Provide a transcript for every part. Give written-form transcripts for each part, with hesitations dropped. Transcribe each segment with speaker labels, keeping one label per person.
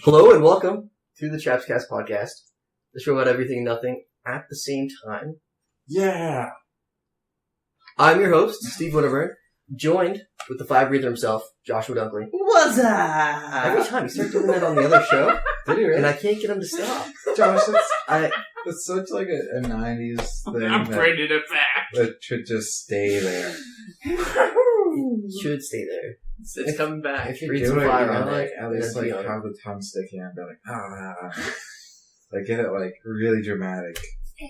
Speaker 1: Hello and welcome to the Chaps podcast, the show about everything and nothing at the same time.
Speaker 2: Yeah.
Speaker 1: I'm your host, Steve Winterburn, joined with the fire breather himself, Joshua Dunkley.
Speaker 3: What's up?
Speaker 1: Every time you start doing that on the other show,
Speaker 2: Did you really?
Speaker 1: and I can't get him to stop.
Speaker 2: Josh, it's such like a 90s thing
Speaker 3: I'm bringing it back.
Speaker 2: that should just stay there.
Speaker 1: Should stay there.
Speaker 3: It's coming back.
Speaker 2: If you
Speaker 1: Breathe
Speaker 2: do
Speaker 1: some
Speaker 2: it,
Speaker 1: fire
Speaker 2: you know,
Speaker 1: on
Speaker 2: like,
Speaker 1: it,
Speaker 2: at least
Speaker 1: and then
Speaker 2: like
Speaker 1: be on
Speaker 2: have the tongue sticking out and be like, like get it like really dramatic. You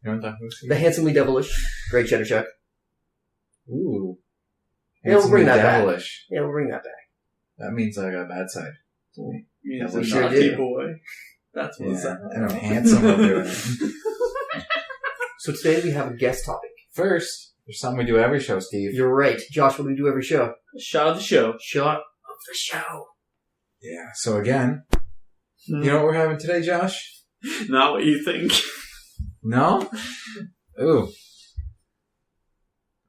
Speaker 2: know what that was?
Speaker 1: The handsomely devilish, great cheddar chuck.
Speaker 2: Ooh.
Speaker 1: Yeah, we'll bring that back.
Speaker 2: devilish.
Speaker 1: Yeah, we'll bring that back.
Speaker 2: That means I got a bad side.
Speaker 3: He's
Speaker 1: we
Speaker 3: a
Speaker 1: sure
Speaker 3: naughty
Speaker 1: did.
Speaker 3: boy. That's what's
Speaker 2: Yeah,
Speaker 3: up.
Speaker 2: and I'm handsome while doing it.
Speaker 1: So today we have a guest topic.
Speaker 2: First, there's something we do every show, Steve.
Speaker 1: You're right. Josh, what do we do every show?
Speaker 3: Shot of the show.
Speaker 1: Shot of the show.
Speaker 2: Yeah, so again, you know what we're having today, Josh?
Speaker 3: Not what you think.
Speaker 2: No? Ooh.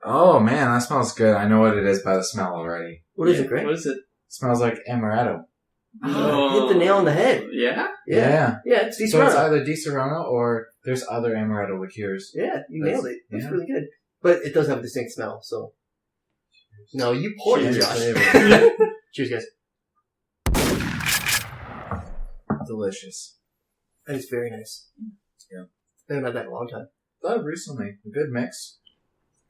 Speaker 2: Oh, man, that smells good. I know what it is by the smell already.
Speaker 1: What is it, Greg?
Speaker 3: What is it?
Speaker 2: It smells like amaretto.
Speaker 1: Hit the nail on the head.
Speaker 3: Yeah?
Speaker 1: Yeah, it's Di
Speaker 2: So it's
Speaker 1: Serrano.
Speaker 2: either Di Serrano or there's other amaretto liqueurs.
Speaker 1: Yeah, you nailed it. It's
Speaker 2: yeah.
Speaker 1: really good. But it does have a distinct smell, so. No, you poured it,
Speaker 2: Cheers,
Speaker 1: Josh.
Speaker 2: flavor.
Speaker 1: Cheers, guys.
Speaker 2: Delicious.
Speaker 1: That is very nice.
Speaker 2: Yeah.
Speaker 1: I haven't had that in a long time.
Speaker 2: Thought recently, a good mix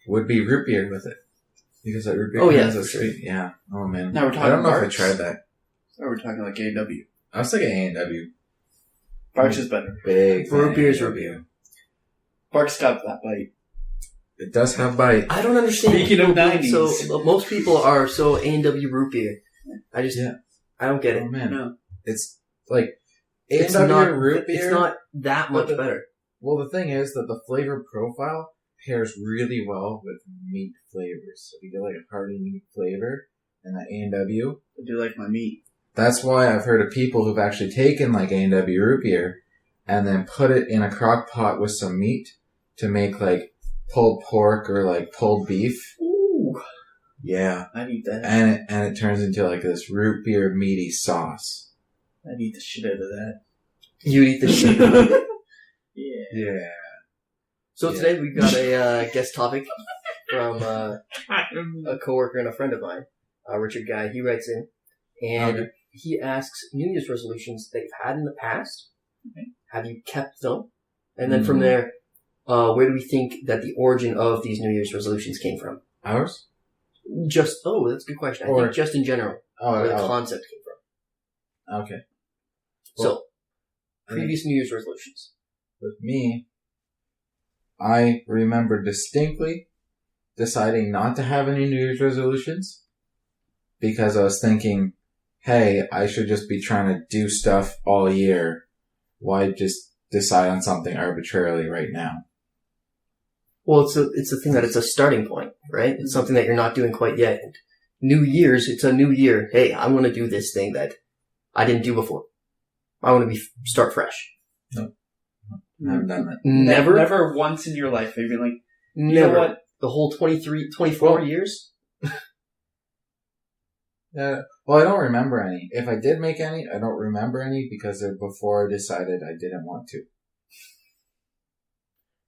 Speaker 2: would be root beer with it. Because that root beer
Speaker 1: Oh, yeah,
Speaker 2: has a
Speaker 1: for sure.
Speaker 2: sweet, yeah. Oh, man.
Speaker 3: Now we're talking
Speaker 2: I don't know if I
Speaker 3: Barks?
Speaker 2: tried that.
Speaker 3: Or we're talking like A&W.
Speaker 2: I was thinking A&W.
Speaker 3: Barks is better.
Speaker 2: Big fan
Speaker 1: Root beer
Speaker 2: of
Speaker 1: is root beer.
Speaker 3: Barks got that bite.
Speaker 2: It does have bite.
Speaker 1: I don't understand.
Speaker 3: Speaking of
Speaker 1: people being
Speaker 3: 90s.
Speaker 1: So, most people are so A&W root beer. I just,
Speaker 2: Yeah.
Speaker 1: I don't get it.
Speaker 2: Oh, man.
Speaker 3: No.
Speaker 2: It's like
Speaker 1: It's
Speaker 2: A&W
Speaker 1: not,
Speaker 2: root beer.
Speaker 1: it's not that much
Speaker 2: But the-
Speaker 1: better.
Speaker 2: Well, the thing is that the flavor profile pairs really well with meat flavors. So if you get like a hearty meat flavor and that A&W,
Speaker 3: I do like my meat.
Speaker 2: that's why I've heard of people who've actually taken like A&W root beer and then put it in a crock pot with some meat to make like pulled pork or like pulled beef.
Speaker 3: Ooh.
Speaker 2: Yeah.
Speaker 3: I'd eat that.
Speaker 2: And it turns into like this root beer meaty sauce.
Speaker 3: I'd eat the shit out of that.
Speaker 1: You'd eat the shit.
Speaker 3: Yeah.
Speaker 2: Yeah.
Speaker 1: So
Speaker 2: Yeah.
Speaker 1: today we've got a guest topic from a coworker and a friend of mine, Richard Guy. He writes in, and
Speaker 2: Okay.
Speaker 1: he asks New Year's resolutions that you've had in the past.
Speaker 3: Okay.
Speaker 1: Have you kept them? And then from there, where do we think that the origin of these New Year's resolutions came from?
Speaker 2: Ours?
Speaker 1: That's a good question. I think just in general, where the concept came from.
Speaker 2: Okay.
Speaker 1: So, previous New Year's resolutions.
Speaker 2: With me, I remember distinctly deciding not to have any New Year's resolutions because I was thinking, hey, I should just be trying to do stuff all year. Why just decide on something arbitrarily right now?
Speaker 1: Well, it's the thing that it's a starting point, right? It's something that you're not doing quite yet. And New Year's, it's a new year. Hey, I want to do this thing that I didn't do before. I want to start fresh.
Speaker 2: I haven't done that.
Speaker 1: Never?
Speaker 3: Never once in your life have you been like, you
Speaker 1: Never.
Speaker 3: know what?
Speaker 1: The whole 24 years?
Speaker 2: Well, I don't remember any. If I did make any, I don't remember any because they're before I decided I didn't want to.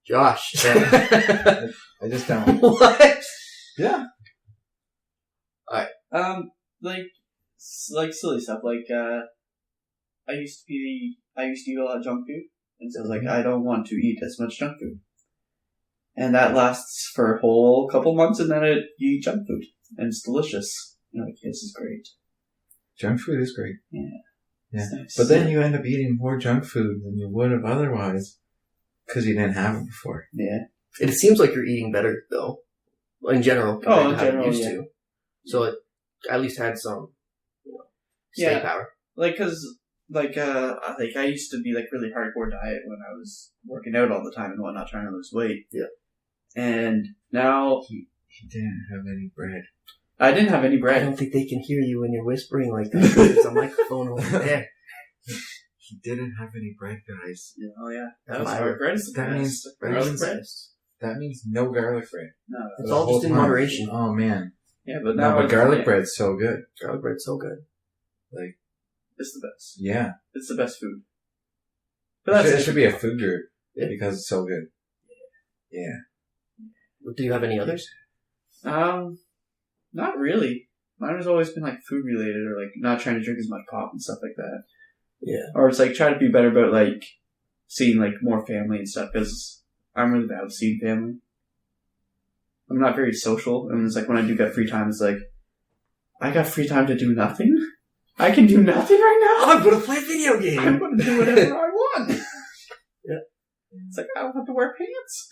Speaker 1: Josh.
Speaker 2: I just don't.
Speaker 1: What?
Speaker 2: Yeah.
Speaker 3: Like silly stuff. Like, I used to eat a lot of junk food. And so I was like, I don't want to eat as much junk food. And that lasts for a whole couple months and then you eat junk food. And it's delicious. You're like, this is great.
Speaker 2: Junk food is great.
Speaker 3: Yeah.
Speaker 2: Yeah.
Speaker 3: It's nice.
Speaker 2: But then you end up eating more junk food than you would have otherwise because you didn't have it before.
Speaker 3: Yeah.
Speaker 1: It seems like you're eating better, though. In general, compared
Speaker 3: in
Speaker 1: to how
Speaker 3: general,
Speaker 1: you used
Speaker 3: yeah.
Speaker 1: to. So it at least had some, stay
Speaker 3: Yeah.
Speaker 1: power.
Speaker 3: Like, cause, I used to be like really hardcore diet when I was working out all the time and whatnot, trying to lose weight.
Speaker 1: Yeah.
Speaker 3: And now
Speaker 2: He didn't have any bread.
Speaker 3: I didn't have any
Speaker 1: I
Speaker 3: bread.
Speaker 1: don't think they can hear you when you're whispering like that. There's a microphone over there.
Speaker 2: He didn't have any bread, guys.
Speaker 3: Yeah, oh yeah,
Speaker 1: That
Speaker 3: that was
Speaker 1: was
Speaker 3: hard. Bread is the
Speaker 2: that
Speaker 3: best.
Speaker 2: means-
Speaker 3: Garlic bread.
Speaker 2: That means no garlic bread.
Speaker 3: No,
Speaker 1: It's
Speaker 2: The
Speaker 1: all
Speaker 2: whole
Speaker 1: just in
Speaker 2: time.
Speaker 1: moderation.
Speaker 2: Oh man.
Speaker 3: yeah, but
Speaker 2: No,
Speaker 3: now
Speaker 2: but
Speaker 3: it's-
Speaker 2: garlic
Speaker 3: yeah.
Speaker 2: bread's so good.
Speaker 1: Garlic bread's so good.
Speaker 2: Like,
Speaker 3: is the best.
Speaker 2: Yeah.
Speaker 3: It's the best food. But
Speaker 2: It should be a food group
Speaker 1: Yeah.
Speaker 2: because it's so good. Yeah.
Speaker 1: Do you have any others?
Speaker 3: Not really. Mine has always been like food related, or like not trying to drink as much pop and stuff like that.
Speaker 1: Yeah.
Speaker 3: Or it's like try to be better about like seeing like more family and stuff, because I'm really bad with seeing family. I'm not very social, and it's like when I do get free time, it's like I got free time to do nothing. I can do nothing right now.
Speaker 1: I'm gonna play a video game.
Speaker 3: I'm gonna do whatever I want.
Speaker 1: Yeah.
Speaker 3: It's like I don't have to wear pants.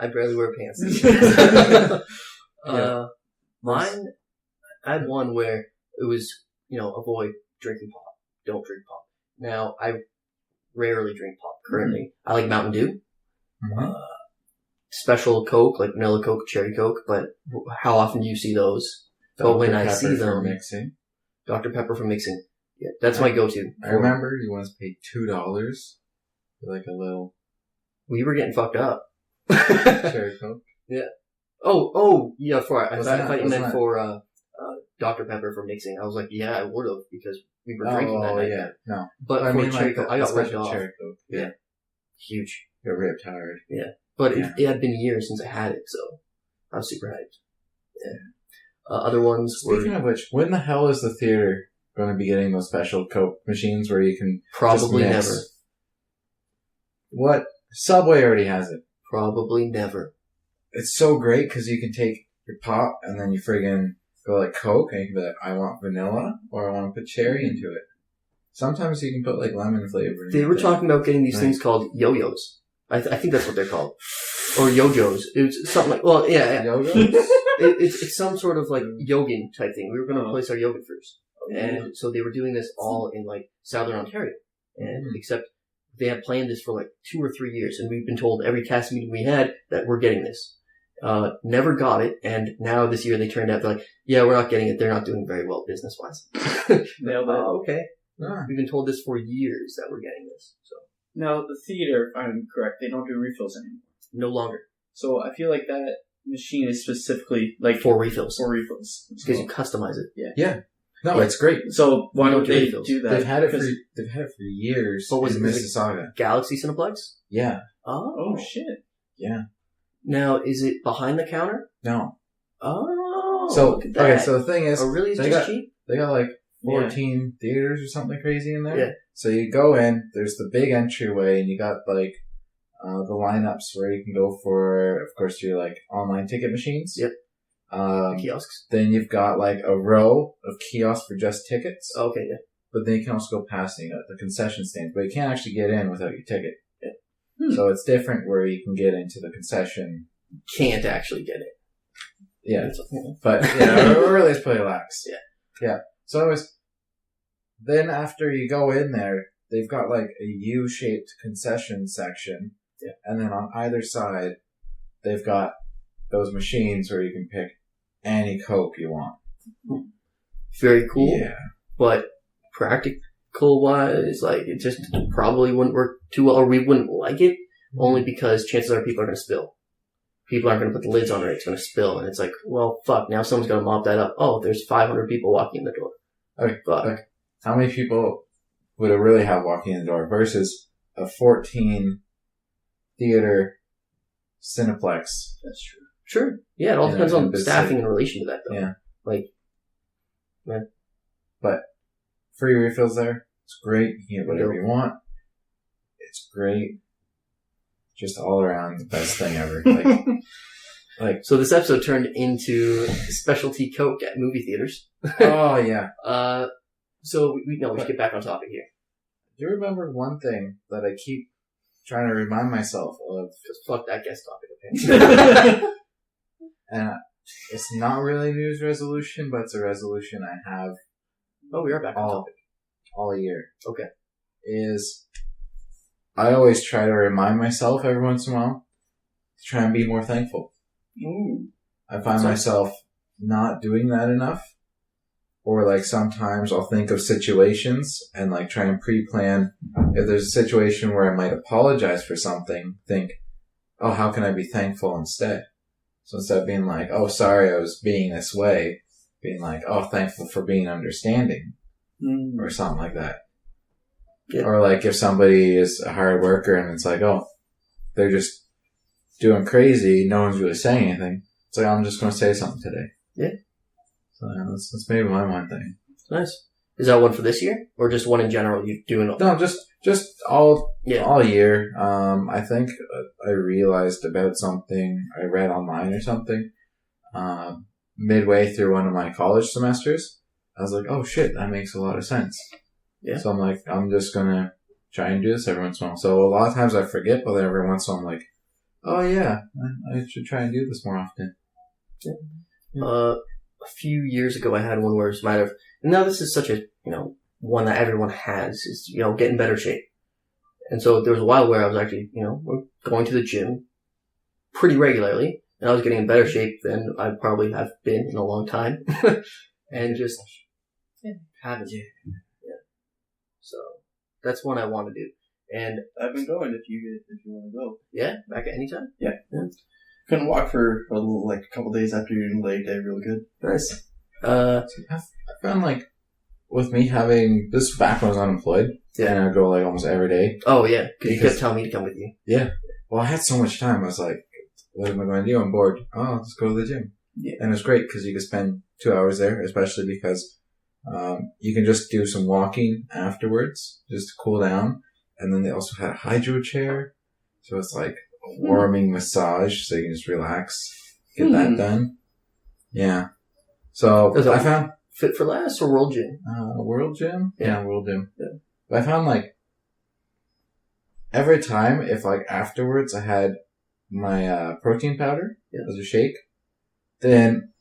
Speaker 1: I barely wear pants.
Speaker 2: Yeah.
Speaker 1: Mine, I had one where it was, avoid drinking pop. Don't drink pop. Now, I rarely drink pop currently. I like Mountain Dew.
Speaker 2: Mm-hmm.
Speaker 1: Special Coke, like vanilla Coke, cherry Coke, but how often do you see those? But when I see them,
Speaker 2: mixing.
Speaker 1: Dr. Pepper for mixing. Yeah, that's my go-to.
Speaker 2: I remember you once paid $2 for like a little
Speaker 1: We were getting fucked up.
Speaker 2: cherry Coke.
Speaker 1: Yeah. Oh, yeah, I
Speaker 2: Was
Speaker 1: thought you meant
Speaker 2: that-
Speaker 1: for Dr. Pepper for mixing. I was like, yeah, I would have, because we were drinking that night.
Speaker 2: Yeah. No.
Speaker 1: But
Speaker 2: I
Speaker 1: for
Speaker 2: mean,
Speaker 1: cherry
Speaker 2: like
Speaker 1: Coke,
Speaker 2: the
Speaker 1: I got ripped
Speaker 2: special
Speaker 1: off.
Speaker 2: cherry Coke.
Speaker 1: Yeah. Huge.
Speaker 2: Got ripped hard.
Speaker 1: But
Speaker 2: Yeah.
Speaker 1: it had been years since I had it, so I was super hyped. Yeah. Other ones
Speaker 2: Speaking
Speaker 1: were
Speaker 2: of which, when the hell is the theater going to be getting those special Coke machines where you can
Speaker 1: probably
Speaker 2: just mix?
Speaker 1: never.
Speaker 2: What? Subway already has it.
Speaker 1: Probably never.
Speaker 2: It's so great because you can take your pop and then you friggin' go like Coke and you can be like, I want vanilla or I want to put cherry into it. Sometimes you can put like lemon flavor.
Speaker 1: They were talking about getting these things called yo-yos. I think that's what they're called. Or yo-jos. It was something like, well, yeah.
Speaker 2: Yogos?
Speaker 1: It's some sort of like yogin type thing. We were going to place our yogurt first. And so they were doing this all in like Southern Ontario. And except they had planned this for like 2 or 3 years. And we've been told every cast meeting we had that we're getting this. Never got it. And now this year they turned out like, yeah, we're not getting it. They're not doing very well business wise.
Speaker 3: Nailed it.
Speaker 1: Oh, okay.
Speaker 2: Ah.
Speaker 1: We've been told this for years that we're getting this. So
Speaker 3: Now, the theater, if I'm correct, they don't do refills anymore.
Speaker 1: no longer
Speaker 3: So I feel like that machine is specifically like
Speaker 1: for refills.
Speaker 3: for refills.
Speaker 1: Because you customize it.
Speaker 2: No, it's great.
Speaker 3: So why don't they
Speaker 1: refills.
Speaker 3: do that?
Speaker 2: They've had it for
Speaker 3: 'Cause-
Speaker 2: years
Speaker 1: But was
Speaker 2: in
Speaker 1: it
Speaker 2: Mississauga.
Speaker 1: Galaxy Cineplex?
Speaker 2: Yeah.
Speaker 3: Oh shit!
Speaker 2: Yeah.
Speaker 1: Now, is it behind the counter?
Speaker 2: No.
Speaker 1: Oh,
Speaker 2: So,
Speaker 1: look at that.
Speaker 2: okay, so the thing is,
Speaker 1: Oh, really? It's
Speaker 2: they
Speaker 1: just
Speaker 2: got-
Speaker 1: cheap?
Speaker 2: they got like 14 theaters or something crazy in there.
Speaker 1: Yeah.
Speaker 2: So you go in, there's the big entryway, and you got like the lineups where you can go for, of course, your like online ticket machines.
Speaker 1: Yep. The
Speaker 2: Um,
Speaker 1: kiosks?
Speaker 2: then you've got like a row of kiosks for just tickets,
Speaker 1: Okay, yeah.
Speaker 2: but then you can also go past the concession stands, but you can't actually get in without your ticket.
Speaker 1: Hmm.
Speaker 2: So it's different where you can get into the concession.
Speaker 1: Can't actually get it.
Speaker 2: Yeah.
Speaker 1: It's okay.
Speaker 2: But, really it's pretty lax.
Speaker 1: Yeah.
Speaker 2: Yeah. So anyways, then after you go in there, they've got like a U-shaped concession section.
Speaker 1: Yeah.
Speaker 2: And then on either side, they've got those machines where you can pick any Coke you want.
Speaker 1: Very cool.
Speaker 2: Yeah.
Speaker 1: But practical wise, like, it just probably wouldn't work too well, or we wouldn't like it, only because chances are people are going to spill. People aren't going to put the lids on it, it's going to spill, and it's like, well, fuck, now someone's going to mop that up. Oh, there's 500 people walking in the door.
Speaker 2: Okay.
Speaker 1: Fuck.
Speaker 2: Okay. How many people would it really have walking in the door versus a 14 theater Cineplex?
Speaker 3: That's true.
Speaker 1: Sure. Yeah, it all
Speaker 2: Yeah,
Speaker 1: depends on
Speaker 2: but
Speaker 1: staffing in relation to that, though.
Speaker 2: Yeah.
Speaker 1: Like,
Speaker 2: Free refills there. It's great. You can get whatever you want. It's great. Just all around the best thing ever.
Speaker 1: so this episode turned into specialty Coke at movie theaters.
Speaker 2: Oh yeah.
Speaker 1: So we should get back on topic here.
Speaker 2: Do you remember one thing that I keep trying to remind myself of?
Speaker 1: Just fuck that guest topic, okay?
Speaker 2: And it's not really a New Year's resolution, but it's a resolution I have
Speaker 1: Oh, we are back on topic.
Speaker 2: all year.
Speaker 1: Okay.
Speaker 2: Is I always try to remind myself every once in a while to try and be more thankful.
Speaker 3: Ooh.
Speaker 2: I find myself not doing that enough. Or like sometimes I'll think of situations and like try and pre-plan. If there's a situation where I might apologize for something, think, oh, how can I be thankful instead? So instead of being like, oh, sorry, I was being this way, being like, oh, thankful for being understanding. or something like that.
Speaker 1: Yeah.
Speaker 2: Or like if somebody is a hard worker and it's like, oh, they're just doing crazy, no one's really saying anything. It's like, I'm just going to say something today.
Speaker 1: Yeah.
Speaker 2: So that's maybe my one thing.
Speaker 1: Nice. Is that one for this year, or just one in general? You doing?
Speaker 2: No, just all year. I think I realized about something I read online or something. Midway through one of my college semesters, I was like, "Oh shit, that makes a lot of sense."
Speaker 1: Yeah.
Speaker 2: So I'm like, I'm just gonna try and do this every once in a while. So a lot of times I forget, but then every once in a while I'm like, "Oh yeah, I should try and do this more often."
Speaker 1: Yeah. A few years ago, I had one where it's a matter of, now this is such a, one that everyone has, is, get in better shape. And so there was a while where I was actually, going to the gym pretty regularly, and I was getting in better shape than I probably have been in a long time. And just haven't. Yeah. So that's one I want to do. And
Speaker 3: I've been going if you want to go.
Speaker 1: Yeah? Back at any time?
Speaker 3: Yeah. Couldn't walk for a couple days after your leg day real good.
Speaker 1: Nice.
Speaker 2: I found like, with me having, this was back when I was unemployed, and I would go like almost every day.
Speaker 1: Oh yeah, because you kept telling me to come with you.
Speaker 2: Yeah. Well, I had so much time, I was like, what am I going to do? I'm bored. Oh, let's go to the gym.
Speaker 3: Yeah.
Speaker 2: And it's great because you can spend 2 hours there, especially because you can just do some walking afterwards, just to cool down. And then they also had a hydro chair. So it's like a warming massage, so you can just relax, get that done. Yeah. So I found
Speaker 1: Fit for Last or World Gym?
Speaker 2: World Gym? Yeah, World Gym.
Speaker 1: Yeah.
Speaker 2: But I found like every time, if like afterwards I had my protein powder as a shake, then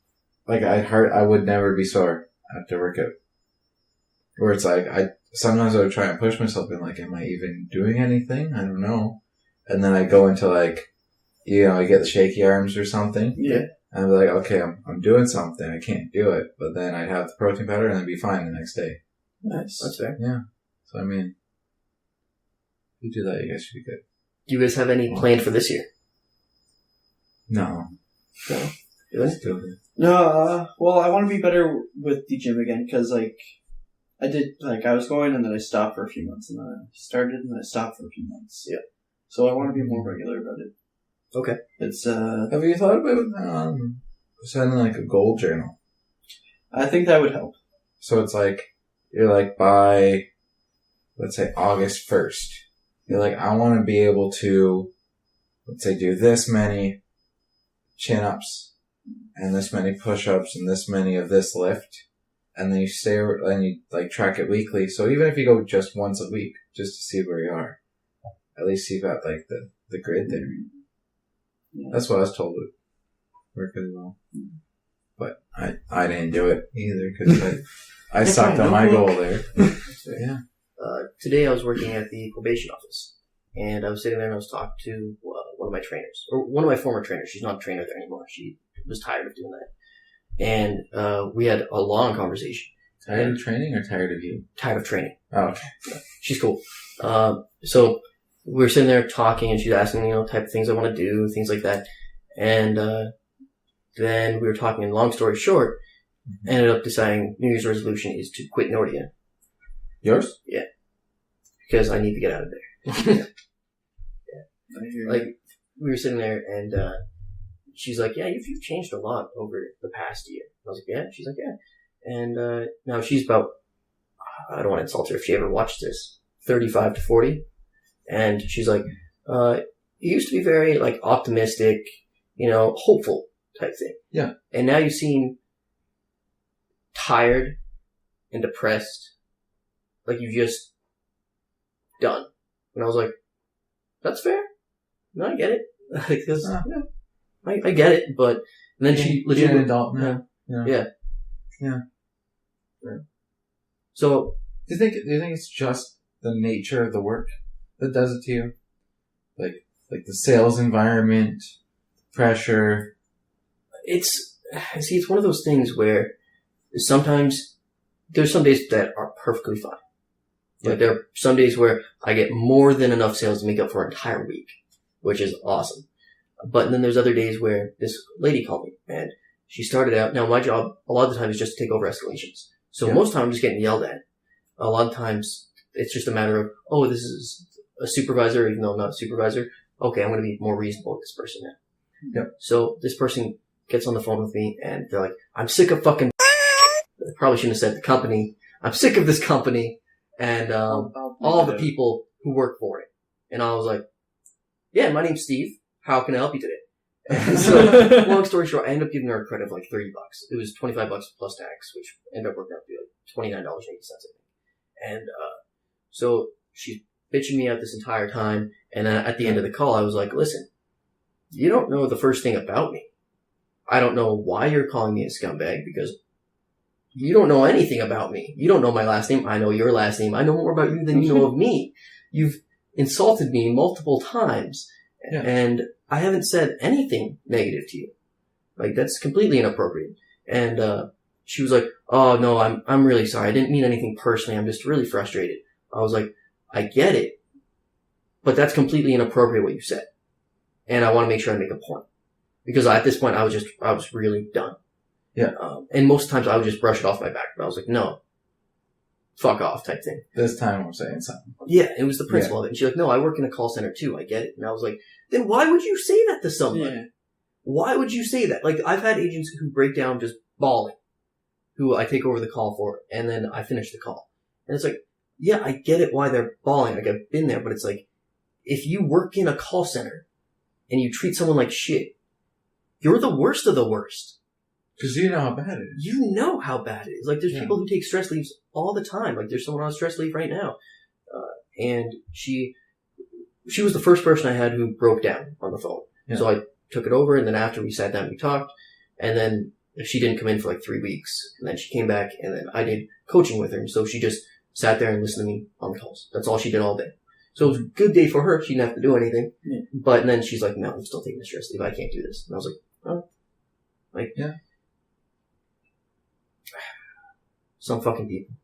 Speaker 2: like I would never be sore after workout. Where it's like sometimes I would try and push myself and like, am I even doing anything? I don't know. And then I go into like, I get the shaky arms or something.
Speaker 3: Yeah.
Speaker 2: And I'd be like, okay, I'm doing something. I can't do it. But then I'd have the protein powder and I'd be fine the next day.
Speaker 3: Nice.
Speaker 1: That's fair.
Speaker 2: Yeah. So, I mean, if you do that, you guys should be good.
Speaker 1: Do you guys have any planned for this year?
Speaker 2: No.
Speaker 1: No?
Speaker 3: No, well, I want to be better with the gym again, because, I was going and then I stopped for a few months, and then I started and then I stopped for a few months.
Speaker 1: Yeah.
Speaker 3: So I want to be more regular about it.
Speaker 1: Okay.
Speaker 3: It's,
Speaker 2: have you thought about, sending like a goal journal?
Speaker 3: I think that would help.
Speaker 2: So it's like, you're like by, let's say August 1st, you're like, I want to be able to, let's say, do this many chin-ups and this many push-ups and this many of this lift. And then you like track it weekly. So even if you go just once a week, just to see where you are, at least you've got like the grid there. Yeah. That's what I was told would work really well. But I didn't do it either because I sucked on my goal there. So, yeah.
Speaker 1: Today I was working at the probation office, and I was sitting there and I was talking to one of my trainers, or one of my former trainers. She's not a trainer there anymore. She was tired of doing that. And we had a long conversation.
Speaker 2: Tired of training or tired of you?
Speaker 1: Tired of training.
Speaker 2: Oh, okay.
Speaker 1: She's cool. So we were sitting there talking, and she's asking, type of things I want to do, things like that. And then we were talking, and long story short, ended up deciding New Year's resolution is to quit Nordia.
Speaker 2: Yours?
Speaker 1: Yeah. Because I need to get out of there. Yeah. Like, we were sitting there, and she's like, yeah, you've changed a lot over the past year. I was like, yeah? She's like, yeah. And now she's about, I don't want to insult her if she ever watched this, 35 to 40. And she's like, you used to be very, like, optimistic, hopeful type thing.
Speaker 2: Yeah.
Speaker 1: And now you seem tired and depressed, like you've just done. And I was like, that's fair. No, I get it. Like, I get it, but and then she legit
Speaker 2: an adult now.
Speaker 1: Yeah. So
Speaker 2: do you think it's just the nature of the work that does it to you? Like the sales environment, pressure. It's
Speaker 1: one of those things where sometimes there's some days that are perfectly fine. Like there are some days where I get more than enough sales to make up for an entire week, which is awesome. But then there's other days where this lady called me, and she started out. Now my job a lot of the time is just to take over escalations. So most of the time I'm just getting yelled at. a lot of times it's just a matter of, oh, this is a supervisor, even though I'm not a supervisor. Okay, I'm going to be more reasonable with this person now.
Speaker 2: Yep.
Speaker 1: So this person gets on the phone with me and they're like, I'm sick of fucking, I probably shouldn't have said the company. I'm sick of this company and, all the people who work for it. And I was like, yeah, my name's Steve. How can I help you today? And so, long story short, I ended up giving her a credit of like $30. It was $25 plus tax, which ended up working out to be like $29.80, I think. And, so she's bitching me out this entire time. And at the end of the call, I was like, listen, you don't know the first thing about me. I don't know why you're calling me a scumbag because you don't know anything about me. You don't know my last name. I know your last name. I know more about you than you know of me. You've insulted me multiple times. Yeah. And I haven't said anything negative to you. Like, that's completely inappropriate. And, she was like, oh, no, I'm really sorry. I didn't mean anything personally. I'm just really frustrated. I was like, I get it, but that's completely inappropriate what you said. And I want to make sure I make a point. Because at this point, I was really done.
Speaker 2: Yeah.
Speaker 1: And most times I would just brush it off my back. But I was like, no, fuck off type thing.
Speaker 2: This time I'm saying something.
Speaker 1: Yeah, it was the principle of it. And she's like, no, I work in a call center too. I get it. And I was like, then why would you say that to somebody? Yeah. Why would you say that? Like, I've had agents who break down just bawling, who I take over the call for, and then I finish the call. And it's like, yeah, I get it why they're bawling. Like, I've been there, but it's like, if you work in a call center and you treat someone like shit, you're the worst of the worst.
Speaker 2: Because you know how bad it is.
Speaker 1: You know how bad it is. Like, there's people who take stress leaves all the time. Like, there's someone on stress leave right now. And she was the first person I had who broke down on the phone. Yeah. So I took it over, and then after we sat down, we talked, and then she didn't come in for like 3 weeks, and then she came back, and then I did coaching with her, and so she just sat there and listened to me on the calls. That's all she did all day. So it was a good day for her. She didn't have to do anything. Yeah. But then she's like, no, I'm still taking the stress leave. I can't do this. And I was like, oh. Like, yeah. Some fucking people.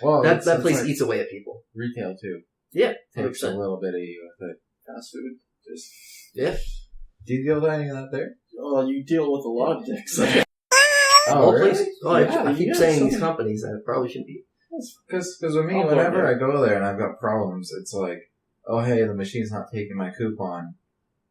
Speaker 2: Well,
Speaker 1: that place like eats away at people.
Speaker 2: Retail too.
Speaker 1: Yeah.
Speaker 2: Takes 100%. A little bit of you with it.
Speaker 3: Fast food. Just,
Speaker 1: yeah.
Speaker 2: Do you deal with any of that there?
Speaker 3: Oh, you deal with a lot of dicks.
Speaker 2: Oh, really?
Speaker 1: Places? Oh, yeah, I keep saying these companies that it probably shouldn't be.
Speaker 2: Because with me, whenever I go there and I've got problems, it's like, oh, hey, the machine's not taking my coupon.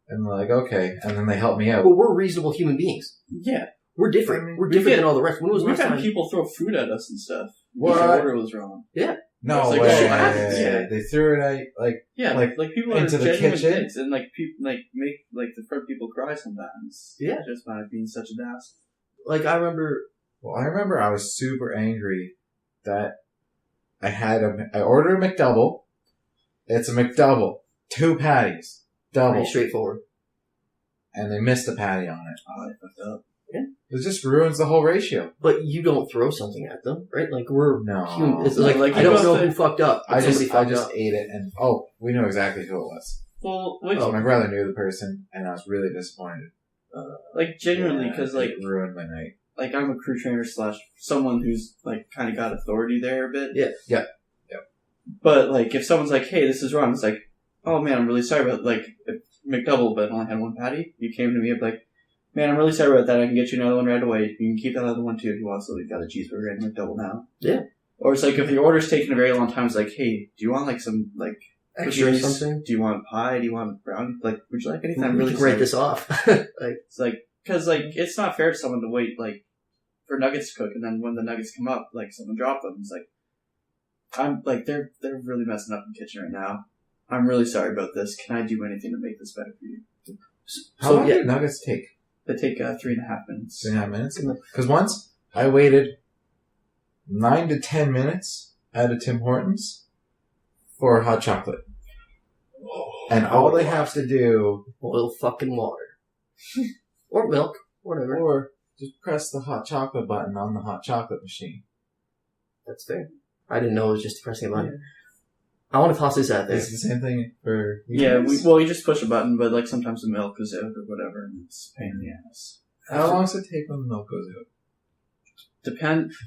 Speaker 2: And they're like, okay. And then they help me out.
Speaker 1: Well, we're reasonable human beings.
Speaker 3: Yeah.
Speaker 1: We're different. I mean, we're different than all the rest. When was
Speaker 3: we've had people throw food at us and stuff.
Speaker 2: What?
Speaker 3: The order was wrong.
Speaker 1: Yeah.
Speaker 2: No way. Yeah. They threw it at, like
Speaker 3: people
Speaker 2: into
Speaker 3: are
Speaker 2: the kitchen.
Speaker 3: Dicks and, people, make, the front people cry sometimes.
Speaker 1: Yeah.
Speaker 3: Just by being such a ass.
Speaker 1: Like, I remember
Speaker 2: I was super angry that I ordered a McDouble. It's a McDouble. 2 patties. Double.
Speaker 1: Pretty straightforward.
Speaker 2: And they missed a patty on it.
Speaker 3: Oh, I fucked up.
Speaker 1: Yeah.
Speaker 2: It just ruins the whole ratio.
Speaker 1: But you don't throw something at them, right? Like, we're human. It's like I don't know who fucked up.
Speaker 2: I just ate it, and we know exactly who it was.
Speaker 3: Well,
Speaker 2: my brother knew the person, and I was really disappointed.
Speaker 3: Genuinely, because
Speaker 2: it ruined my night.
Speaker 3: Like, I'm a crew trainer / someone who's kind of got authority there a bit.
Speaker 2: Yeah.
Speaker 3: But if someone's like, "Hey, this is wrong," it's like, "Oh man, I'm really sorry about if McDouble, but only had 1 patty." You came to me, I'd be like, "Man, I'm really sorry about that. I can get you another one right away. You can keep that other one too if you want. So we've got a cheeseburger and McDouble now."
Speaker 1: Yeah.
Speaker 3: Or it's like if the order's taking a very long time, it's like, "Hey, do you want some
Speaker 1: extra or something?
Speaker 3: Do you want pie? Do you want brownie? Would you like anything?" I'm really
Speaker 1: sorry. Write this off.
Speaker 3: It's because it's not fair to someone to wait for nuggets to cook, and then when the nuggets come up, someone dropped them. It's I'm they're really messing up in the kitchen right now. I'm really sorry about this. Can I do anything to make this better for you?
Speaker 2: How long do nuggets take?
Speaker 3: They take 3.5 minutes.
Speaker 2: 3.5 minutes? Because once I waited 9 to 10 minutes at a Tim Hortons for hot chocolate. And all they have to do...
Speaker 1: Boil fucking water. Or milk. Whatever.
Speaker 2: Or just press the hot chocolate button on the hot chocolate machine.
Speaker 1: That's fair. I didn't know it was just pressing a button. I want to toss this out there.
Speaker 2: It's the same thing for...
Speaker 3: you just push a button, but sometimes the milk goes out or whatever, and it's a pain in the ass.
Speaker 2: How long does it take when the milk goes out?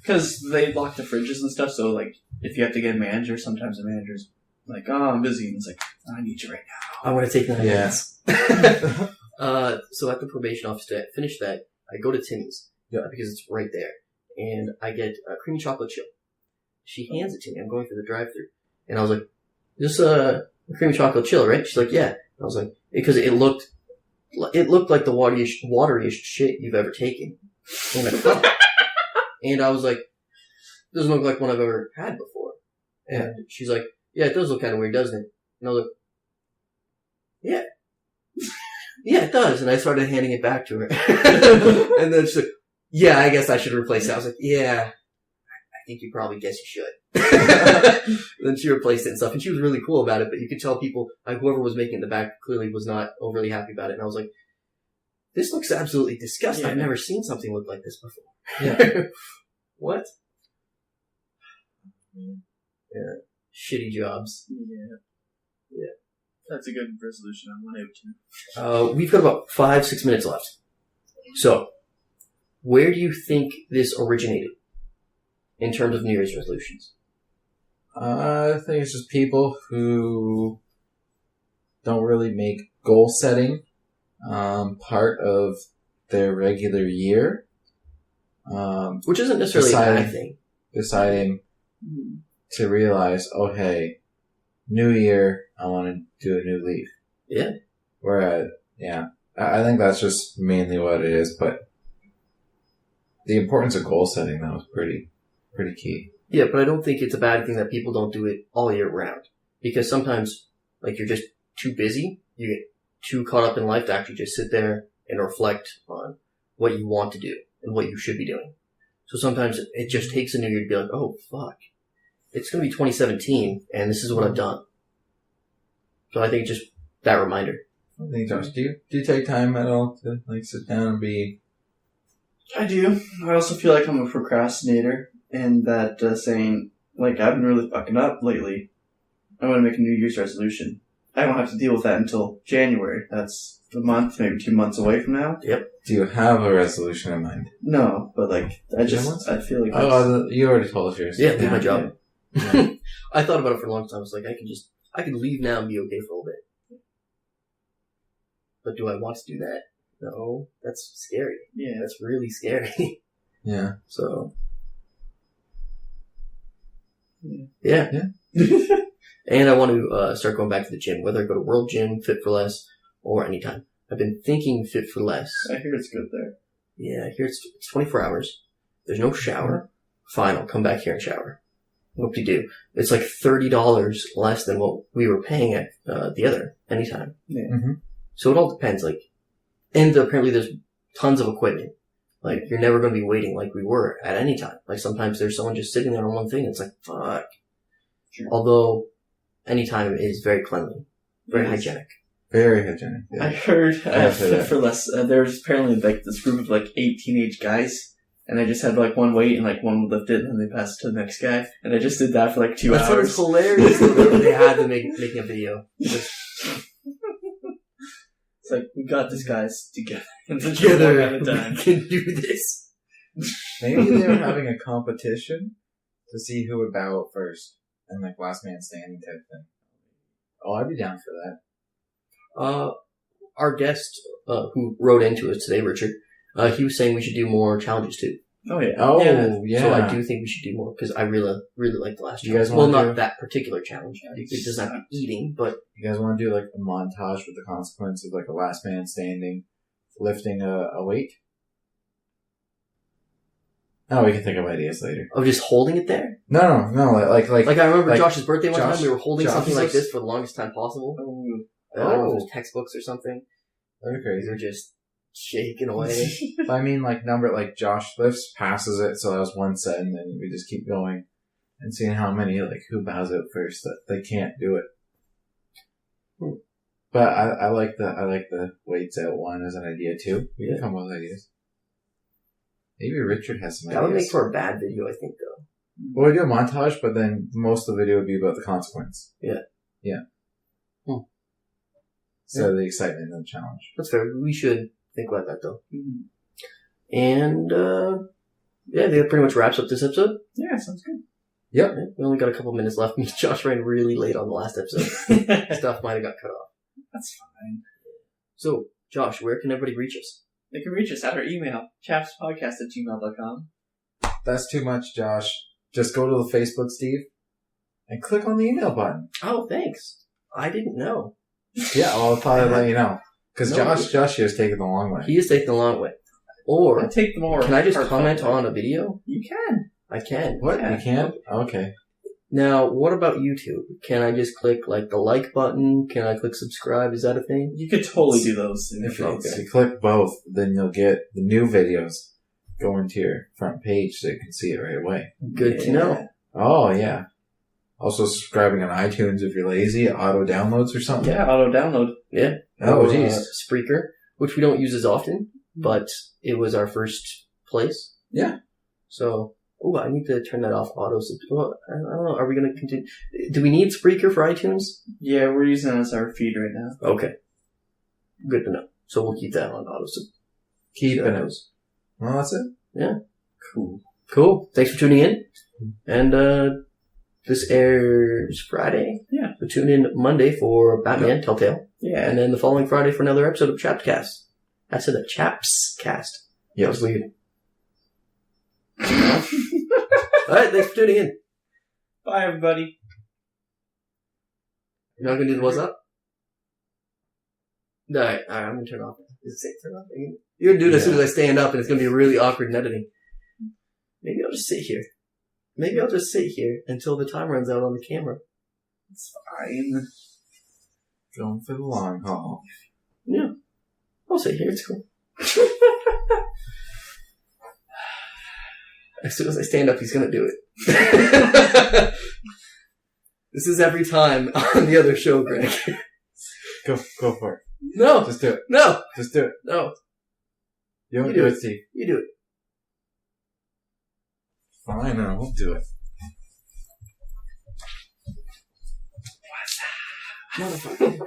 Speaker 3: Because they lock the fridges and stuff, so if you have to get a manager, sometimes the manager's like, "Oh, I'm busy," and it's like, "I need you right now."
Speaker 1: I want to take 9 minutes. So at the probation office to finish that, I go to Timmy's because it's right there, and I get a creamy chocolate chip. She hands it to me. I'm going through the drive-thru. And I was like, "This creamy chocolate chill, right?" She's like, "Yeah." And I was like, because it looked like the wateriest shit you've ever taken in a cup. And I was like, "Doesn't look like one I've ever had before." And she's like, "Yeah, it does look kind of weird, doesn't it?" And I was like, "Yeah. Yeah, it does." And I started handing it back to her. And then she's like, "Yeah, I guess I should replace it." I was like, "Yeah, I think you probably guess you should." Then she replaced it and stuff. And she was really cool about it, but you could tell people, like, whoever was making it in the back clearly was not overly happy about it. And I was like, "This looks absolutely disgusting. I've never seen something look like this before." Yeah. What? Yeah. Shitty jobs.
Speaker 3: Yeah.
Speaker 1: Yeah.
Speaker 3: That's a good resolution. I want it to.
Speaker 1: We've got about 5-6 minutes left. So, where do you think this originated in terms of New Year's resolutions?
Speaker 2: I think it's just people who don't really make goal setting part of their regular year.
Speaker 1: Which isn't necessarily a bad thing.
Speaker 2: Deciding to realize, oh hey, new year, I want to do a new leaf.
Speaker 1: Yeah.
Speaker 2: Whereas, I think that's just mainly what it is, but the importance of goal setting, though, is pretty key.
Speaker 1: Yeah, but I don't think it's a bad thing that people don't do it all year round. Because sometimes, like, you're just too busy, you get too caught up in life to actually just sit there and reflect on what you want to do and what you should be doing. So sometimes it just takes a new year to be like, oh, fuck. It's going to be 2017, and this is what I've done. So I think just that reminder.
Speaker 2: I think, Josh, do you take time at all to, like, sit down and be...
Speaker 3: I do. I also feel like I'm a procrastinator, and that saying, like, I've been really fucking up lately. I want to make a New Year's resolution. I don't have to deal with that until January. That's a month, maybe 2 months away from now.
Speaker 1: Yep.
Speaker 2: Do you have a resolution in mind?
Speaker 3: No, but, like, I feel like...
Speaker 2: Oh, you already told us yours.
Speaker 1: Yeah, leave my job.
Speaker 2: Yeah.
Speaker 1: I thought about it for a long time. I was like, I can leave now and be okay for a little bit. But do I want to do that? No, that's scary. Yeah, that's really scary.
Speaker 2: Yeah.
Speaker 1: So. Yeah. And I want to start going back to the gym, whether I go to World Gym, Fit for Less, or anytime. I've been thinking Fit for Less.
Speaker 3: I hear it's good there.
Speaker 1: Yeah, I hear it's 24 hours. There's no shower. Fine, I'll come back here and shower. What do you do? It's like $30 less than what we were paying at the other anytime.
Speaker 3: Yeah.
Speaker 2: Mm-hmm.
Speaker 1: So it all depends. Like, and apparently there's tons of equipment. Like, you're never going to be waiting like we were at any time. Like, sometimes there's someone just sitting there on one thing. And it's like, fuck.
Speaker 3: Sure.
Speaker 1: Although, anytime is very cleanly, very hygienic.
Speaker 2: Very hygienic. Yeah.
Speaker 3: I heard Fit for Less. There's apparently like this group of like 8 teenage guys. And I just had like one weight and like one would lift it and then they passed it to the next guy. And I just did that for like 2 hours.
Speaker 1: That sounds hilarious. They had to make a video.
Speaker 3: It's like, we got this, guys, together.
Speaker 1: Together, at a time. We can do this.
Speaker 2: Maybe they were having a competition to see who would bow out first. And like last man standing type thing. Oh, I'd be down for that.
Speaker 1: Our guest, who wrote into us today, Richard, he was saying we should do more challenges too.
Speaker 3: Oh yeah.
Speaker 2: Oh yeah.
Speaker 1: So I do think we should do more because I really like the last challenge.
Speaker 2: You guys
Speaker 1: not that particular challenge. It doesn't have to be eating, but
Speaker 2: you guys want to do like a montage with the consequence of like a last man standing, lifting a weight? Oh, we can think of ideas later.
Speaker 1: Of just holding it there?
Speaker 2: No. Like
Speaker 1: I remember
Speaker 2: like
Speaker 1: Josh's birthday one time. We were holding something like this for the longest time possible. I don't know if it was textbooks or something.
Speaker 2: That'd be crazy.
Speaker 1: We were just shaking away.
Speaker 2: I mean, like number like Josh lifts, passes it, so that was one set, and then we just keep going and seeing how many who bows out first that they can't do it. But I like the weights out one as an idea too. We can come up with ideas. Maybe Richard has some ideas.
Speaker 1: That would make for a bad video, I think, though.
Speaker 2: Well, we do a montage, but then most of the video would be about the consequence.
Speaker 1: Yeah.
Speaker 2: So the excitement and the challenge.
Speaker 1: That's fair. We should think about that, though.
Speaker 3: Mm-hmm.
Speaker 1: And, I think that pretty much wraps up this episode.
Speaker 3: Yeah, sounds good.
Speaker 2: Yep.
Speaker 1: Yeah, we only got a couple minutes left. Me and Josh ran really late on the last episode. Stuff might have got cut off.
Speaker 3: That's fine.
Speaker 1: So, Josh, where can everybody reach us?
Speaker 3: They can reach us at our email, chapspodcast@gmail.com.
Speaker 2: That's too much, Josh. just go to the Facebook, Steve, and click on the email button.
Speaker 1: Oh, thanks. I didn't know.
Speaker 2: Yeah, I'll probably let you know. Because
Speaker 1: No.
Speaker 2: Josh here is taking the long way.
Speaker 1: He is taking the long way. Or,
Speaker 3: I'll take the more.
Speaker 1: can I just
Speaker 3: heartfelt
Speaker 1: comment
Speaker 3: way.
Speaker 1: on a video?
Speaker 3: You can.
Speaker 1: I can.
Speaker 2: What?
Speaker 3: Yeah.
Speaker 2: You can't? Okay.
Speaker 1: Now, what about YouTube? Can I just click, like, the like button? Can I click subscribe? Is that a thing?
Speaker 3: You could totally do those. In
Speaker 2: If
Speaker 3: your
Speaker 2: you click both, then you'll get the new videos going to your front page so you can see it right away.
Speaker 1: Good to know.
Speaker 2: Oh, yeah. Also subscribing on iTunes if you're lazy, auto downloads or something.
Speaker 3: Yeah, auto download.
Speaker 1: Yeah.
Speaker 2: Oh,
Speaker 1: Or,
Speaker 2: jeez.
Speaker 1: Spreaker, which we don't use as often, but it was our first place.
Speaker 2: Yeah.
Speaker 1: So, I need to turn that off. Well, I don't know. Are we going to continue? Do we need Spreaker for iTunes?
Speaker 3: Yeah, we're using it as our feed right now.
Speaker 1: Okay. Good to know. So we'll keep that on auto.
Speaker 2: Keeping it. Well, that's it.
Speaker 1: Yeah.
Speaker 3: Cool.
Speaker 1: Cool. Thanks for tuning in. And, this airs Friday.
Speaker 3: Yeah.
Speaker 1: So tune in Monday for Batman Telltale.
Speaker 3: Yeah.
Speaker 1: And then the following Friday for another episode of Chapscast. I said the Chaps cast. That was weird. Alright, thanks for tuning in.
Speaker 3: Bye, everybody.
Speaker 1: You're not gonna do the what's up? Alright, I'm gonna turn off. Does it say turn off? You're gonna do it as soon as I stand up and it's gonna be really awkward in editing. Maybe I'll just sit here. Maybe I'll just sit here until the time runs out on the camera.
Speaker 3: It's fine.
Speaker 2: Going for the long haul.
Speaker 1: Yeah. I'll sit here, it's cool. As soon as I stand up, he's gonna do it. This is every time on the other show, Greg.
Speaker 2: Go for it.
Speaker 1: No!
Speaker 2: Just do it.
Speaker 1: No!
Speaker 2: Just do it.
Speaker 1: No.
Speaker 2: You don't
Speaker 1: You
Speaker 2: do
Speaker 1: do
Speaker 2: it,
Speaker 1: it.
Speaker 2: Steve.
Speaker 1: You do it.
Speaker 2: Fine, I won't do it.
Speaker 1: Motherfucker.